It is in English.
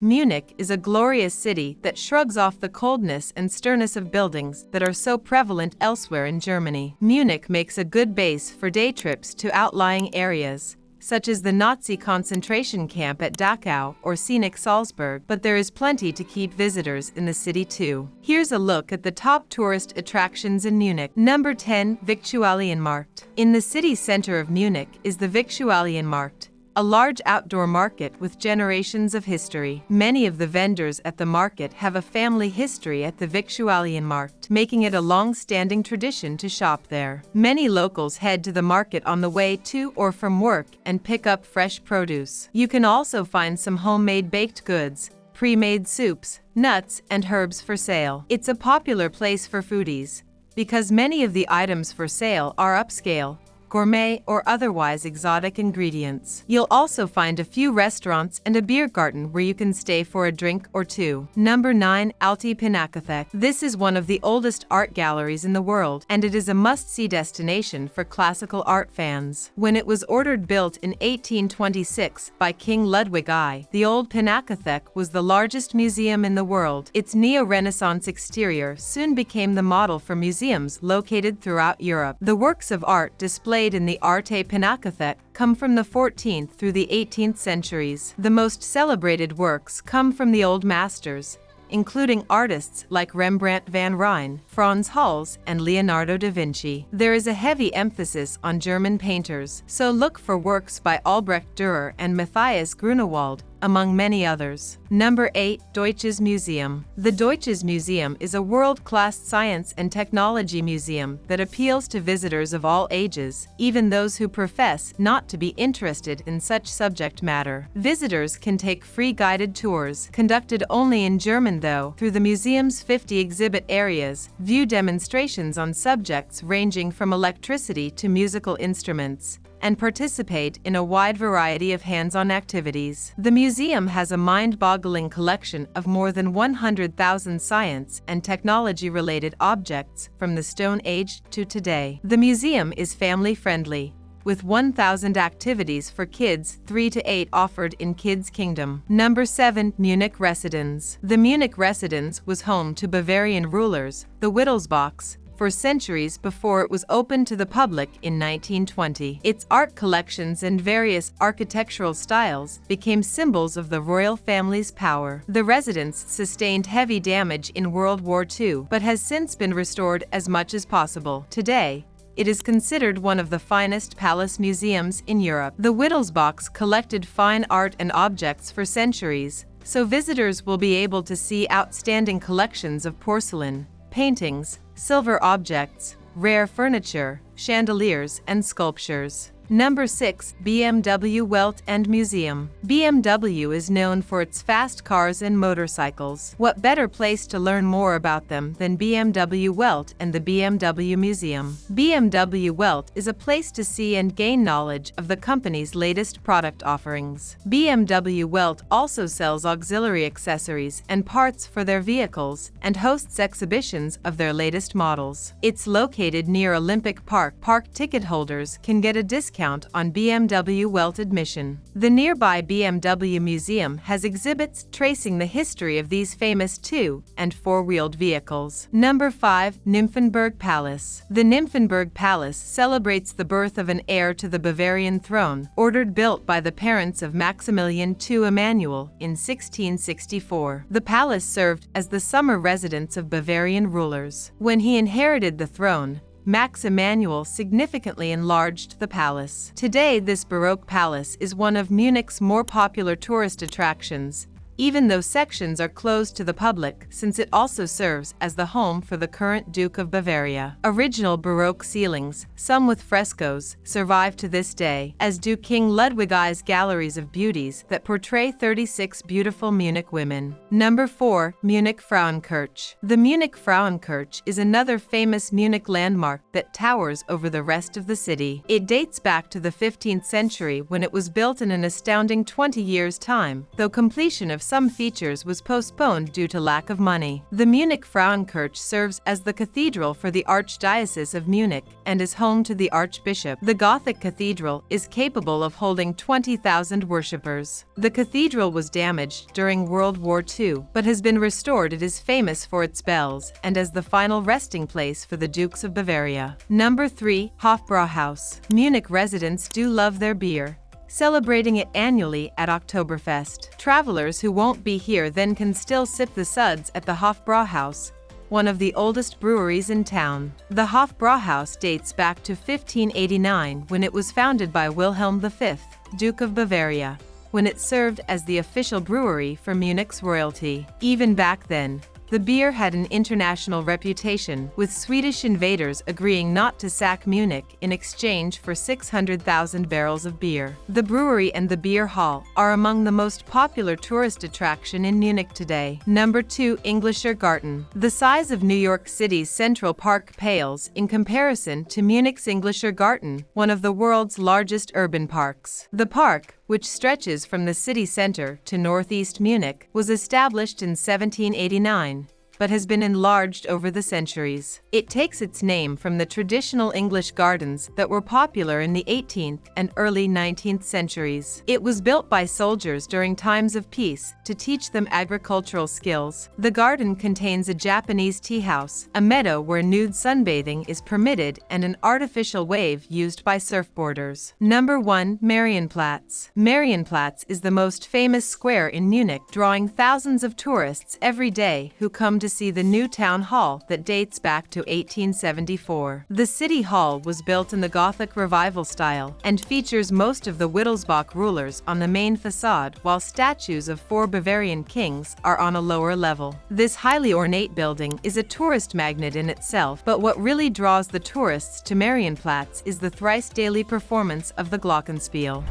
Munich is a glorious city that shrugs off the coldness and sternness of buildings that are so prevalent elsewhere in Germany. Munich makes a good base for day trips to outlying areas, such as the Nazi concentration camp at Dachau or scenic Salzburg, but there is plenty to keep visitors in the city too. Here's a look at the top tourist attractions in Munich. Number 10. Victorian Mart. In the city center of Munich is the Victorian Mart, a large outdoor market with generations of history. Many of the vendors at the market have a family history at the Victorian Mart, making it a long-standing tradition to shop there. Many locals head to the market on the way to or from work and pick up fresh produce. You can also find some homemade baked goods, pre-made soups, nuts, and herbs for sale. It's a popular place for foodies, because many of the items for sale are upscale, gourmet, or otherwise exotic ingredients. You'll also find a few restaurants and a beer garden where you can stay for a drink or two. Number 9. Alte Pinaka. This is one of the oldest art galleries in the world, and it is a must-see destination for classical art fans. When it was built in 1826 by King Ludwig I, the Old Pinaka was the largest museum in the world. Its neo-Renaissance exterior soon became the model for museums located throughout Europe. The works of art displayed in the Alte Pinaka come from the 14th through the 18th centuries. The most celebrated works come from the old masters, including artists like Rembrandt van Rijn, Frans Hals, and Leonardo da Vinci. There is a heavy emphasis on German painters, so look for works by Albrecht Dürer and Matthias Grunewald, among many others. Number 8. Deutsches Museum. The Deutsches Museum is a world-class science and technology museum that appeals to visitors of all ages, even those who profess not to be interested in such subject matter. Visitors can take free guided tours, conducted only in German though, through the museum's 50 exhibit areas, view demonstrations on subjects ranging from electricity to musical instruments, and participate in a wide variety of hands-on activities. The museum has a mind-boggling collection of more than 100,000 science and technology-related objects from the Stone Age to today. The museum is family-friendly, with 1,000 activities for kids 3 to 8 offered in Kids Kingdom. Number 7. Munich Residence. The Munich Residence was home to Bavarian rulers, the Wittelsbachs, for centuries before it was opened to the public in 1920. Its art collections and various architectural styles became symbols of the royal family's power. The residence sustained heavy damage in World War II, but has since been restored as much as possible. Today, it is considered one of the finest palace museums in Europe. The Wittelsbachs collected fine art and objects for centuries, so visitors will be able to see outstanding collections of porcelain, paintings, silver objects, rare furniture, chandeliers, and sculptures. Number 6. BMW Welt Museum. BMW is known for its fast cars and motorcycles. What better place to learn more about them than BMW Welt and the BMW Museum? BMW Welt is a place to see and gain knowledge of the company's latest product offerings. BMW Welt also sells auxiliary accessories and parts for their vehicles and hosts exhibitions of their latest models. It's located near Olympic Park. Park ticket holders can get a discount on BMW Welt admission. The nearby BMW Museum has exhibits tracing the history of these famous 2- and 4-wheeled vehicles. Number 5. Nymphenburg Palace. The Nymphenburg Palace celebrates the birth of an heir to the Bavarian throne, built by the parents of Maximilian II Emanuel in 1664. The palace served as the summer residence of Bavarian rulers. When he inherited the throne, Max Emanuel significantly enlarged the palace. Today, this Baroque palace is one of Munich's more popular tourist attractions, even though sections are closed to the public, since it also serves as the home for the current Duke of Bavaria. Original Baroque ceilings, some with frescoes, survive to this day, as do King Ludwig I's galleries of beauties that portray 36 beautiful Munich women. Number 4. Munich Frauenkirche. The Munich Frauenkirche is another famous Munich landmark that towers over the rest of the city. It dates back to the 15th century when it was built in an astounding 20 years' time, though completion of some features was postponed due to lack of money. The Munich Frauenkirche serves as the cathedral for the Archdiocese of Munich and is home to the Archbishop. The Gothic cathedral is capable of holding 20,000 worshippers. The cathedral was damaged during World War II, but has been restored. It is famous for its bells and as the final resting place for the Dukes of Bavaria. Number 3. Hofbrauhaus. Munich residents do love their beer, celebrating it annually at Oktoberfest. Travelers who won't be here then can still sip the suds at the Hofbrauhaus, one of the oldest breweries in town. The Hofbrauhaus dates back to 1589 when it was founded by Wilhelm V, Duke of Bavaria, when it served as the official brewery for Munich's royalty. Even back then, the beer had an international reputation, with Swedish invaders agreeing not to sack Munich in exchange for 600,000 barrels of beer. The brewery and the beer hall are among the most popular tourist attraction in Munich today. Number 2. Englischer Garten. The size of New York City's Central Park pales in comparison to Munich's Englischer Garten, one of the world's largest urban parks. The park, which stretches from the city center to northeast Munich, was established in 1789, but has been enlarged over the centuries. It takes its name from the traditional English gardens that were popular in the 18th and early 19th centuries. It was built by soldiers during times of peace to teach them agricultural skills. The garden contains a Japanese tea house, a meadow where nude sunbathing is permitted, and an artificial wave used by surfboarders. Number 1. Marianplatz. Marianplatz is the most famous square in Munich, drawing thousands of tourists every day who come to see the new town hall that dates back to 1874. The city hall was built in the Gothic Revival style and features most of the Wittelsbach rulers on the main facade, while statues of 4 Bavarian kings are on a lower level. This highly ornate building is a tourist magnet in itself, but what really draws the tourists to Marianplatz is the thrice daily performance of the Glockenspiel.